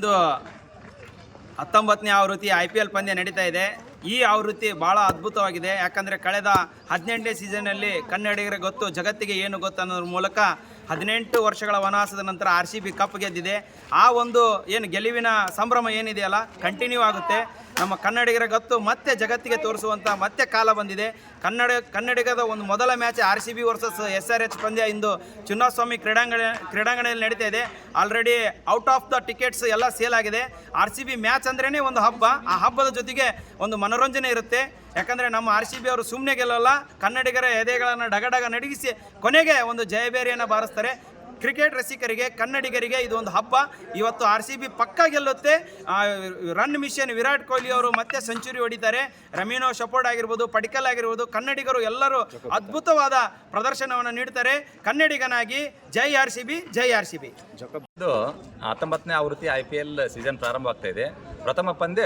ಒಂದು 19ನೇ ಆವೃತ್ತಿ IPL ಪಂದ್ಯ ನಡೀತಾ ಇದೆ. ಈ ಆವೃತ್ತಿ ಭಾಳ ಅದ್ಭುತವಾಗಿದೆ. ಯಾಕಂದರೆ ಕಳೆದ 18ನೇ ಸೀಸನ್ನಲ್ಲಿ ಕನ್ನಡಿಗರಿಗೆ ಗೊತ್ತು, ಜಗತ್ತಿಗೆ ಏನು ಗೊತ್ತು ಅನ್ನೋದ್ರ ಮೂಲಕ 18 ವರ್ಷಗಳ ವನವಾಸದ ನಂತರ RCB ಕಪ್ ಗೆದ್ದಿದೆ. ಆ ಒಂದು ಏನು ಗೆಲುವಿನ ಸಂಭ್ರಮ ಏನಿದೆಯಲ್ಲ ಕಂಟಿನ್ಯೂ ಆಗುತ್ತೆ. ನಮ್ಮ ಕನ್ನಡಿಗರ ಗೊತ್ತು ಮತ್ತೆ ಜಗತ್ತಿಗೆ ತೋರಿಸುವಂಥ ಮತ್ತೆ ಕಾಲ ಬಂದಿದೆ. ಕನ್ನಡಿಗದ ಒಂದು ಮೊದಲ ಮ್ಯಾಚ್ RCB ವರ್ಸಸ್ SRH ಪಂದ್ಯ ಇಂದು ಚಿನ್ನಸ್ವಾಮಿ ಕ್ರೀಡಾಂಗಣದಲ್ಲಿ ನಡೀತಾ ಇದೆ. Already out of the tickets ಎಲ್ಲ ಸೇಲ್ ಆಗಿದೆ. RCB ಮ್ಯಾಚ್ ಅಂದ್ರೇ ಒಂದು ಹಬ್ಬ. ಆ ಹಬ್ಬದ ಜೊತೆಗೆ ಒಂದು ಮನೋರಂಜನೆ ಇರುತ್ತೆ. ಯಾಕಂದರೆ ನಮ್ಮ RCB ಅವರು ಸುಮ್ಮನೆ ಗೆಲ್ಲಲ್ಲ, ಕನ್ನಡಿಗರ ಎದೆಗಳನ್ನು ಡಗಡಗ ನಡಗಿಸಿ ಕೊನೆಗೆ ಒಂದು ಜಯಬೇರಿಯನ್ನು ಬಾರಿಸ್ತಾರೆ. ಕ್ರಿಕೆಟ್ ರಸಿಕರಿಗೆ, ಕನ್ನಡಿಗರಿಗೆ ಇದು ಒಂದು ಹಬ್ಬ. ಇವತ್ತು RCB ಪಕ್ಕ ಗೆಲ್ಲುತ್ತೆ. ರನ್ ಮಿಷನ್ ವಿರಾಟ್ ಕೊಹ್ಲಿ ಅವರು ಮತ್ತೆ ಸೆಂಚುರಿ ಹೊಡಿತಾರೆ. ರಮೀನೋ ಶಪೋರ್ಡ್ ಆಗಿರ್ಬೋದು, ಪಡಿಕಲ್ ಆಗಿರ್ಬೋದು, ಕನ್ನಡಿಗರು ಎಲ್ಲರೂ ಅದ್ಭುತವಾದ ಪ್ರದರ್ಶನವನ್ನು ನೀಡ್ತಾರೆ. ಕನ್ನಡಿಗನಾಗಿ ಜೈ RCB, ಜೈ RCB. ಇದು 19ನೇ ಆವೃತ್ತಿ IPL ಸೀಸನ್ ಪ್ರಾರಂಭ ಆಗ್ತಾ ಇದೆ. ಪ್ರಥಮ ಪಂದ್ಯ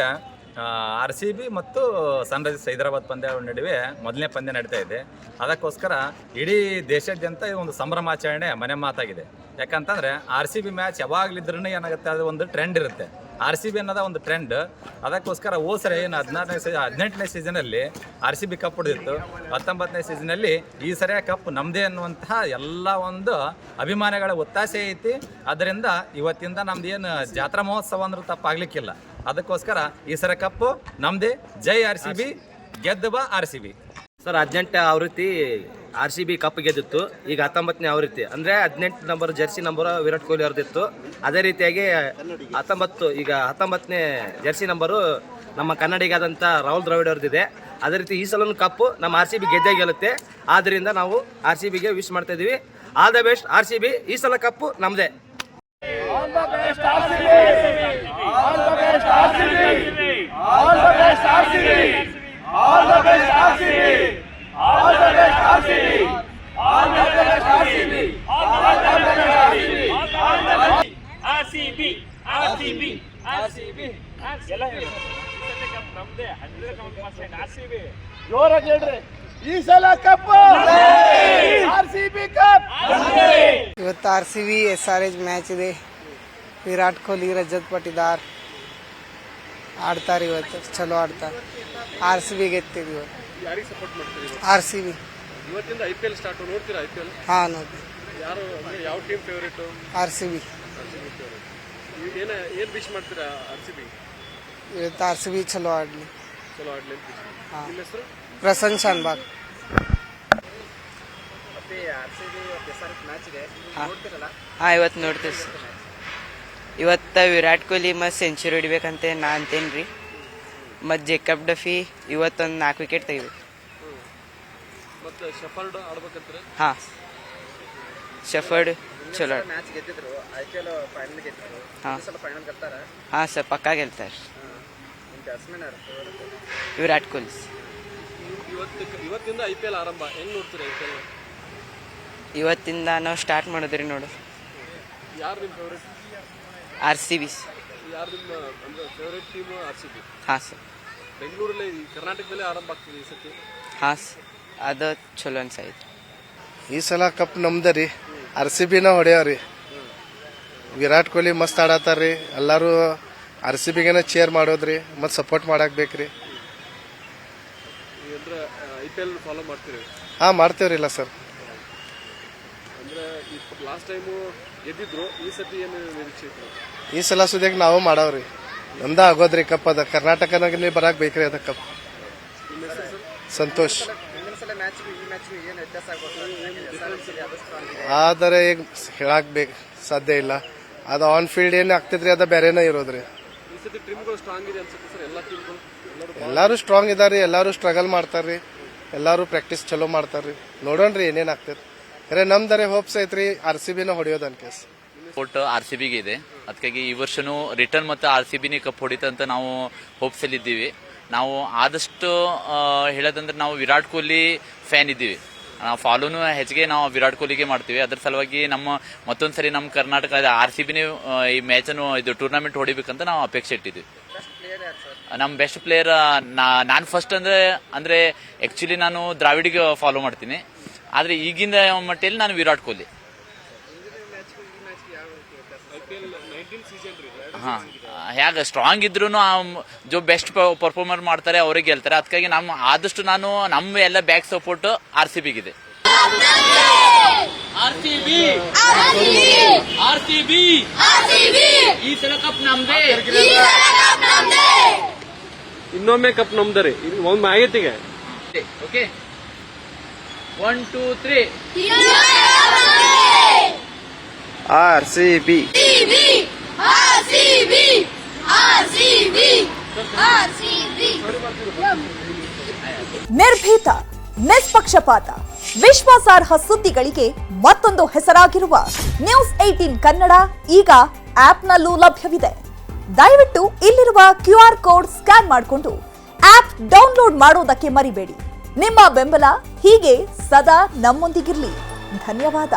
RCB ಮತ್ತು ಸನ್ರೈಸರ್ಸ್ ಹೈದರಾಬಾದ್ ಪಂದ್ಯ ನಡುವೆ ಮೊದಲನೇ ಪಂದ್ಯ ನಡೀತಾ ಇದೆ. ಅದಕ್ಕೋಸ್ಕರ ಇಡೀ ದೇಶಾದ್ಯಂತ ಇದು ಒಂದು ಸಂಭ್ರಮಾಚರಣೆ ಮನೆ ಮಾತಾಗಿದೆ. ಯಾಕಂತಂದರೆ RCB ಮ್ಯಾಚ್ ಯಾವಾಗಲಿದ್ರೂ ಏನಾಗುತ್ತೆ, ಅದು ಒಂದು ಟ್ರೆಂಡ್ ಇರುತ್ತೆ. RCB ಅನ್ನೋದ ಒಂದು ಟ್ರೆಂಡ್. ಅದಕ್ಕೋಸ್ಕರ ಸರಿ ಏನು 18ನೇ ಸೀಸನಲ್ಲಿ RCB ಕಪ್ ಹೊಡೆದಿತ್ತು. 19ನೇ ಸೀಸನಲ್ಲಿ ಈ ಸರಿಯ ಕಪ್ ನಮ್ಮದೇ ಅನ್ನುವಂತಹ ಎಲ್ಲ ಒಂದು ಅಭಿಮಾನಿಗಳ ಒತ್ತಾಸೆ ಐತಿ. ಅದರಿಂದ ಇವತ್ತಿಂದ ನಮ್ದು ಏನು ಜಾತ್ರಾ ಮಹೋತ್ಸವ ಅಂದ್ರೂ ತಪ್ಪಾಗಲಿಕ್ಕಿಲ್ಲ. ಅದಕ್ಕೋಸ್ಕರ ಈ ಸರಿ ಕಪ್ಪು ನಮ್ಮದೇ. ಜೈ RCB, ಗೆದ್ದು ಬಾ RCB. ಸರ್, 18ನೇ ಆವೃತ್ತಿ RCB ಕಪ್ ಗೆದ್ದಿತ್ತು. ಈಗ 19ನೇ ಆವೃತ್ತಿ ಅಂದರೆ 18 number jersey number Virat Kohli ಅವ್ರದ್ದಿತ್ತು. ಅದೇ ರೀತಿಯಾಗಿ 19ನೇ ಜರ್ಸಿ ನಂಬರು ನಮ್ಮ ಕನ್ನಡಿಗಾದಂಥ ರಾಹುಲ್ ದ್ರಾವಿಡ್ ಅವ್ರದ್ದಿದೆ. ಅದೇ ರೀತಿ ಈ ಸಲನೂ ಕಪ್ಪು ನಮ್ಮ RCB ಗೆದ್ದೇ ಗೆಲ್ಲುತ್ತೆ. ಆದ್ದರಿಂದ ನಾವು RCBಗೆ ವಿಶ್ ಮಾಡ್ತಾ ಇದ್ದೀವಿ. All the best RCB. ಈ ಸಲ ಕಪ್ಪು ನಮ್ಮದೇ. All the best RCB! All the best RCB! All the best RCB! All the best RCB! All the best RCB! All the best RCB! All the best RCB! RCB! RCB! ಎಲ್ಲ ನಮ್ಮದೇ 100% RCB. ಜೋರಾಗಿ ಹೇಳ್ರಿ, ಈ ಸಲ cup RCB cup. ಇವತ್ತು RCB SRH match ಇದೆ. ವಿರಾಟ್ ಕೊಹ್ಲಿ, ರಜತ್ ಪಟಿದಾರ್ ಆಡ್ತಾರೆ. ಇವತ್ತು ಚಲೋ ಆಡ್ತಾರೆ. RCB ಗೆದ್ತೀವಿ ಇವತ್ತು. ಯಾರಿಗೆ ಸಪೋರ್ಟ್ ಮಾಡ್ತೀರಿ? RCB. ಇವತ್ತಿಂದ IPL ಸ್ಟಾರ್ಟ್. ನೋಡ್ತೀರಾ IPL? ಹಾಂ, ನೋಡಿ. ಯಾರು ಯಾವ ಟೀಮ್ ಫೇವರೇಟ್? RCB. ಏನು ವಿಶ್ ಮಾಡ್ತೀರಾ RCB? ಇವತ್ತು RCB ಚಲೋ ಆಡಲಿ. ಚಲೋ ಆಡಲಿ. ಹಾಂ. ನಿಮ್ಮ ಹೆಸರು? ಪ್ರಸನ್ನ ಶಾನ್ಬಾಗ್. ಹಾಂ, ಇವತ್ತು ನೋಡ್ತೀವಿ ಸರ್. ಇವತ್ತು ವಿರಾಟ್ ಕೊಹ್ಲಿ ಮತ್ತು ಸೆಂಚುರಿ ಹೊಡಿಬೇಕಂತ ನಾ ಅಂತೇನು ರೀ. ಮತ್ತು ಜೇಕಬ್ ಡಫಿ ಇವತ್ತೊಂದು 4 ವಿಕೆಟ್ ತೆಗಿಬೇಕು. ಮತ್ತು ಶಫರ್ಡ್ ಆಡ್ಬೇಕಂತಾರೆ? ಹಾಂ, ಶಫರ್ಡ್ ಚಲೋ. ಹಾಂ ಹಾಂ ಸರ್, ಪಕ್ಕಾ ಗೆಲ್ತಾರೆ ವಿರಾಟ್ ಕೊಹ್ಲಿ. ಇವತ್ತಿಂದ IPL ಆರಂಭ. ಹೆಂಗೆ ನೋಡ್ತೀರಾ IPL? ಇವತ್ತಿಂದ ನಾವು ಸ್ಟಾರ್ಟ್ ಮಾಡಿದ್ರಿ ನೋಡು. ಯಾರು ನಿಮ್ಮ ಫೇವ್ರೇಟ್? RCB. ಯಾರು ನಿಮ್ಮ ಅಂದರೆ ಫೇವ್ರೇಟ್ ಟೀಮು? RCB. ಹಾಂ ಸರ್. ಬೆಂಗಳೂರಲ್ಲಿ, ಕರ್ನಾಟಕದಲ್ಲೇ ಆರಂಭ ಆಗ್ತದೆ ಈ ಸತಿ. ಹಾಂ ಸರ್, ಅದು ಚಲೋ ಅನ್ಸಾಯ್ತು. ಈ ಸಲ ಕಪ್ ನಮ್ದು ರೀ. RCBನ ಹೊಡೆಯವ್ರಿ. ವಿರಾಟ್ ಕೊಹ್ಲಿ ಮಸ್ತ್ ಆಡತ್ತಾರ್ರಿ. ಎಲ್ಲರೂ RCBಗೆನ ಚೇರ್ ಮಾಡೋದ್ರಿ ಮತ್ತು ಸಪೋರ್ಟ್ ಮಾಡಕ್ಕೆ ಬೇಕ್ರಿ. ಅಂದರೆ IPL ಫಾಲೋ ಮಾಡ್ತೀರಿ? ಹಾಂ, ಮಾಡ್ತೇವ್ರಿಲ್ಲ ಸರ್. ಅಂದರೆ ಲಾಸ್ಟ್ ಟೈಮು ಗೆದ್ದಿದ್ರು, ಈ ಸತಿ ಏನು ನಿರೀಕ್ಷೆ ಇತ್ತು? ಈ ಸಲ ಸುದ್ಯಾಗ ನಾವು ಮಾಡವ್ರಿ. ಒಂದ ಆಗೋದ್ರಿ ಕಪ್. ಅದ ಕರ್ನಾಟಕನಾಗ ಬರಕ್ಕೆ ಬೇಕ್ರಿ ಅದ ಕಪ್. ಸಂತೋಷ್. ಆದರೆ ಈಗ ಹೇಳಕ್ ಬೇಕು ಸಾಧ್ಯ ಇಲ್ಲ. ಅದು ಆನ್ ಫೀಲ್ಡ್ ಏನು ಆಗ್ತಿದ್ರಿ, ಅದ ಬೇರೆನೇ ಇರೋದ್ರಿ. ಈ ಸತಿ ಟೀಮ್ಗಳು ಸ್ಟ್ರಾಂಗ್ ಇದೆ ಅನ್ಸುತ್ತೆ ಸರ್. ಎಲ್ಲ ಟೀಮ್ಗಳು ಎಲ್ಲರೂ ಸ್ಟ್ರಾಂಗ್ ಇದಾರ್ರಿ. ಎಲ್ಲರೂ ಸ್ಟ್ರಗಲ್ ಮಾಡ್ತಾರ್ರಿ. ಎಲ್ಲರೂ ಪ್ರಾಕ್ಟೀಸ್ ಚಲೋ ಮಾಡ್ತಾರ್ರಿ. ನೋಡೋಣ್ರಿ ಏನೇನ್ ಆಗ್ತೈತಿ. ಅರೆ ನಮ್ದರೆ ಹೋಪ್ಸ್ ಐತ್ರಿ RCBನ ಹೊಡೆಯೋದು ಅನ್ಕೇಸ್. ಸಪೋರ್ಟ್ RCBಗೆ ಇದೆ. ಅದಕ್ಕಾಗಿ ಈ ವರ್ಷನೂ ರಿಟರ್ನ್ ಮತ್ತು RCBನೇ ಕಪ್ ಹೊಡಿತಂತ ನಾವು ಹೋಪ್ಸಲ್ಲಿ ಇದ್ದೀವಿ. ನಾವು ಆದಷ್ಟು ಹೇಳೋದಂದ್ರೆ ನಾವು ವಿರಾಟ್ ಕೊಹ್ಲಿ ಫ್ಯಾನ್ ಇದ್ದೀವಿ. ನಾವು ಫಾಲೋನು ಹೆಚ್ಚಿಗೆ ನಾವು ವಿರಾಟ್ ಕೊಹ್ಲಿಗೆ ಮಾಡ್ತೀವಿ. ಅದ್ರ ಸಲುವಾಗಿ ನಮ್ಮ ಮತ್ತೊಂದು ಸರಿ ನಮ್ಮ ಕರ್ನಾಟಕ RCBನೇ ಈ ಮ್ಯಾಚನ್ನು ಇದು ಟೂರ್ನಮೆಂಟ್ ಹೊಡಿಬೇಕಂತ ನಾವು ಅಪೇಕ್ಷೆ ಇಟ್ಟಿದ್ವಿ. ನಮ್ಮ ಬೆಸ್ಟ್ ಪ್ಲೇಯರ್ ನಾನು ಫಸ್ಟ್ ಅಂದರೆ ಆ್ಯಕ್ಚುಲಿ ನಾನು ದ್ರಾವಿಡ್ಗೆ ಫಾಲೋ ಮಾಡ್ತೀನಿ. ಆದರೆ ಈಗಿನ ಮಟ್ಟಲ್ಲಿ ನಾನು ವಿರಾಟ್ ಕೊಹ್ಲಿ. ಹೇಗೆ ಸ್ಟ್ರಾಂಗ್ ಇದ್ರು ಜೋ ಬೆಸ್ಟ್ ಪರ್ಫಾರ್ಮರ್ ಮಾಡ್ತಾರೆ ಅವರಿಗೆ ಗೆಲ್ತಾರೆ. ಅದಕ್ಕಾಗಿ ಆದಷ್ಟು ನಮ್ಮ ಎಲ್ಲ ಬ್ಯಾಕ್ ಸಪೋರ್ಟ್ RCB ಗಿದೆ. ಈ ಸಲ ಕಪ್ ನಮ್ದೇ. ಇನ್ನೊಮ್ಮೆ ಕಪ್ ನಮ್ದರಿ ಒಮ್ಮೆ ಆಗೈತಿಗೆ. ಓಕೆ 1 2 3 RCB ನಿರ್ಭೀತ, ನಿಷ್ಪಕ್ಷಪಾತ, ವಿಶ್ವಾಸಾರ್ಹ ಸುದ್ದಿಗಳಿಗೆ ಮತ್ತೊಂದು ಹೆಸರಾಗಿರುವ ನ್ಯೂಸ್ 18 ಕನ್ನಡ ಈಗ ಆಪ್ನಲ್ಲೂ ಲಭ್ಯವಿದೆ. ದಯವಿಟ್ಟು ಇಲ್ಲಿರುವ QR ಕೋಡ್ ಸ್ಕ್ಯಾನ್ ಮಾಡಿಕೊಂಡು ಆಪ್ ಡೌನ್ಲೋಡ್ ಮಾಡೋದಕ್ಕೆ ಮರಿಬೇಡಿ. ನಿಮ್ಮ ಬೆಂಬಲ ಹೀಗೆ ಸದಾ ನಮ್ಮೊಂದಿಗಿರಲಿ. ಧನ್ಯವಾದ.